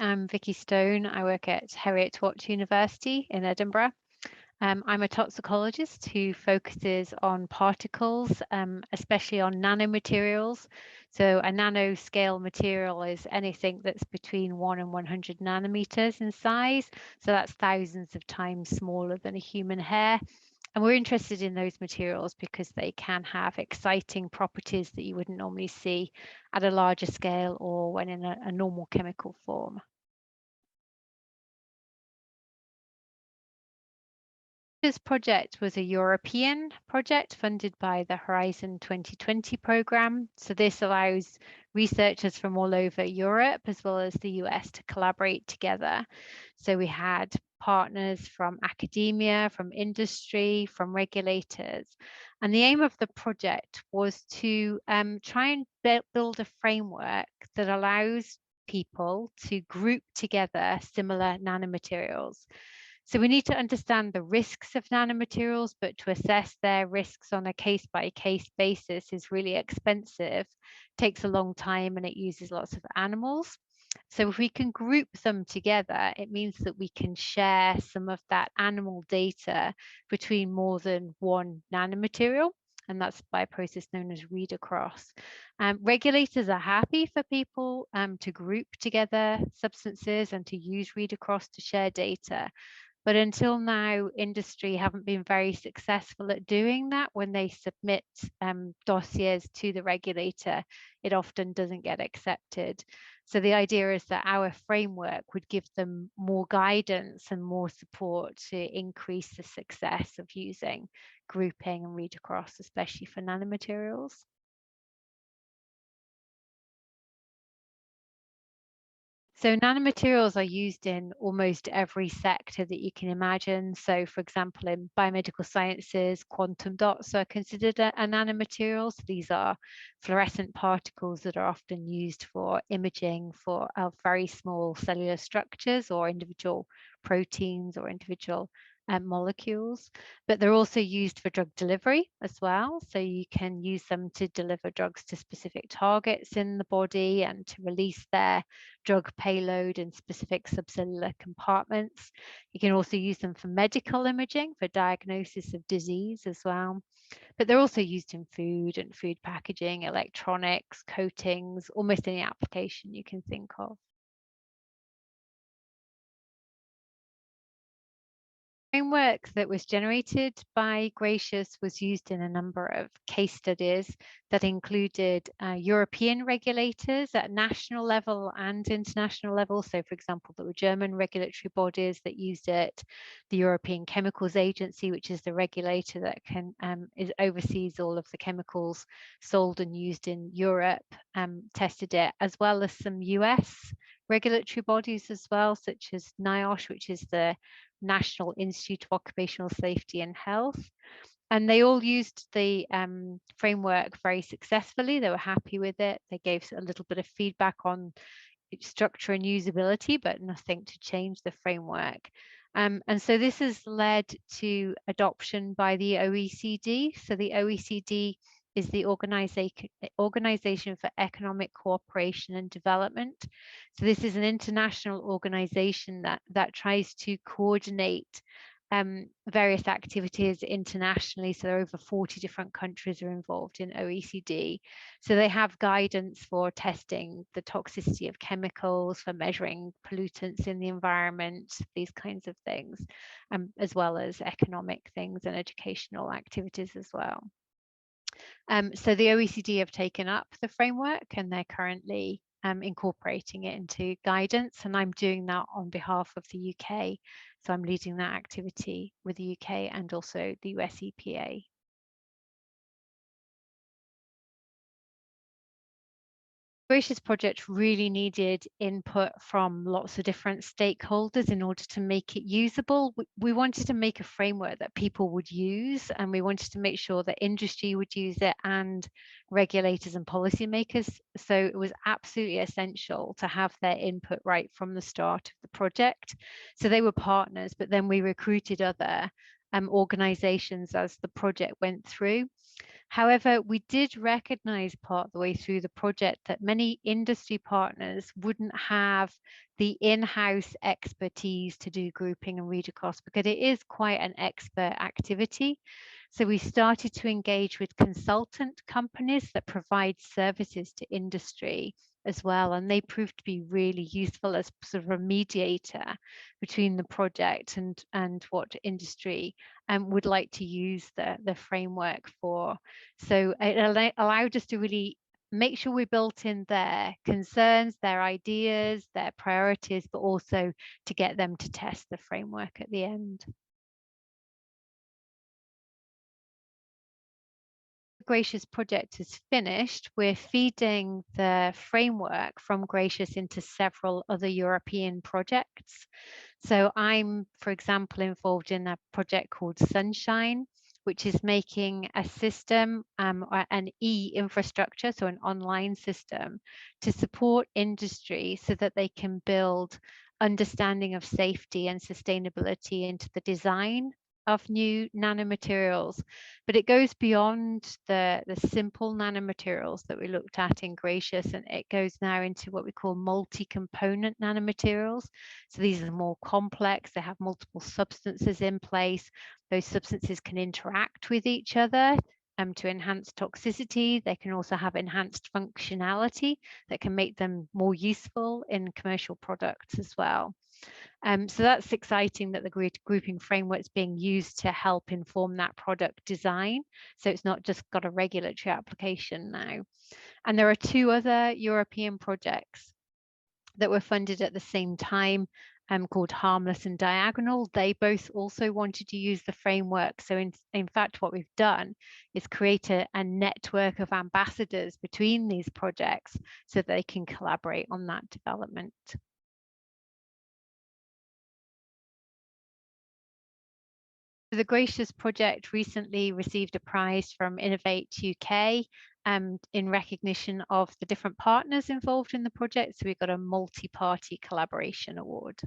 I'm Vicki Stone. I work at Heriot-Watt University in Edinburgh. I'm a toxicologist who focuses on particles, especially on nanomaterials. So a nanoscale material is anything that's between 1 and 100 nanometers in size. So that's thousands of times smaller than a human hair. And we're interested in those materials because they can have exciting properties that you wouldn't normally see at a larger scale or when in a normal chemical form. This project was a European project funded by the Horizon 2020 programme. So this allows researchers from all over Europe as well as the US to collaborate together. So we had partners from academia, from industry, from regulators. And the aim of the project was to try and build a framework that allows people to group together similar nanomaterials. So we need to understand the risks of nanomaterials, but to assess their risks on a case-by-case basis is really expensive, takes a long time, and it uses lots of animals. So if we can group them together, it means that we can share some of that animal data between more than one nanomaterial. And that's by a process known as read across. Regulators are happy for people to group together substances and to use read across to share data. But until now, industry haven't been very successful at doing that. When they submit dossiers to the regulator, it often doesn't get accepted. So the idea is that our framework would give them more guidance and more support to increase the success of using grouping and read across, especially for nanomaterials. So nanomaterials are used in almost every sector that you can imagine. So for example, in biomedical sciences, quantum dots are considered a nanomaterial. So these are fluorescent particles that are often used for imaging for very small cellular structures or individual proteins or individual molecules, but they're also used for drug delivery as well. So you can use them to deliver drugs to specific targets in the body and to release their drug payload in specific subcellular compartments. You can also use them for medical imaging, for diagnosis of disease as well. But they're also used in food and food packaging, electronics, coatings, almost any application you can think of. Framework that was generated by Gracious was used in a number of case studies that included European regulators at national level and international level. So for example, there were German regulatory bodies that used it, the European Chemicals Agency, which is the regulator that oversees all of the chemicals sold and used in Europe, tested it, as well as some US regulatory bodies as well, such as NIOSH, which is the National Institute of Occupational Safety and Health. And they all used the framework very successfully. They were happy with it. They gave a little bit of feedback on its structure and usability, but nothing to change the framework. And so this has led to adoption by the OECD. So the OECD is the Organization for Economic Cooperation and Development. So this is an international organization that tries to coordinate various activities internationally. So there are over 40 different countries are involved in OECD. So they have guidance for testing the toxicity of chemicals, for measuring pollutants in the environment, these kinds of things, as well as economic things and educational activities as well. So the OECD have taken up the framework and they're currently incorporating it into guidance, and I'm doing that on behalf of the UK. So I'm leading that activity with the UK and also the US EPA. Gracious project really needed input from lots of different stakeholders in order to make it usable. We wanted to make a framework that people would use, and we wanted to make sure that industry would use it and regulators and policymakers. So it was absolutely essential to have their input right from the start of the project. So they were partners, but then we recruited other organizations as the project went through. However, we did recognize part of the way through the project that many industry partners wouldn't have the in-house expertise to do grouping and read across because it is quite an expert activity. So we started to engage with consultant companies that provide services to industry as well. And they proved to be really useful as sort of a mediator between the project and what industry would like to use the framework for. So it allowed us to really make sure we built in their concerns, their ideas, their priorities, but also to get them to test the framework at the end. Gracious project is finished, we're feeding the framework from Gracious into several other European projects. So I'm, for example, involved in a project called Sunshine, which is making a system, an e-infrastructure, so an online system to support industry so that they can build understanding of safety and sustainability into the design of new nanomaterials. But it goes beyond the simple nanomaterials that we looked at in Gracious, and it goes now into what we call multi-component nanomaterials. So these are more complex, they have multiple substances in place. Those substances can interact with each other to enhance toxicity. They can also have enhanced functionality that can make them more useful in commercial products as well. So that's exciting that the grouping framework is being used to help inform that product design. So it's not just got a regulatory application now. And there are two other European projects that were funded at the same time called Harmless and Diagonal. They both also wanted to use the framework. So in fact, what we've done is create a network of ambassadors between these projects so that they can collaborate on that development. The Gracious project recently received a prize from Innovate UK in recognition of the different partners involved in the project. So we got a multi-party collaboration award.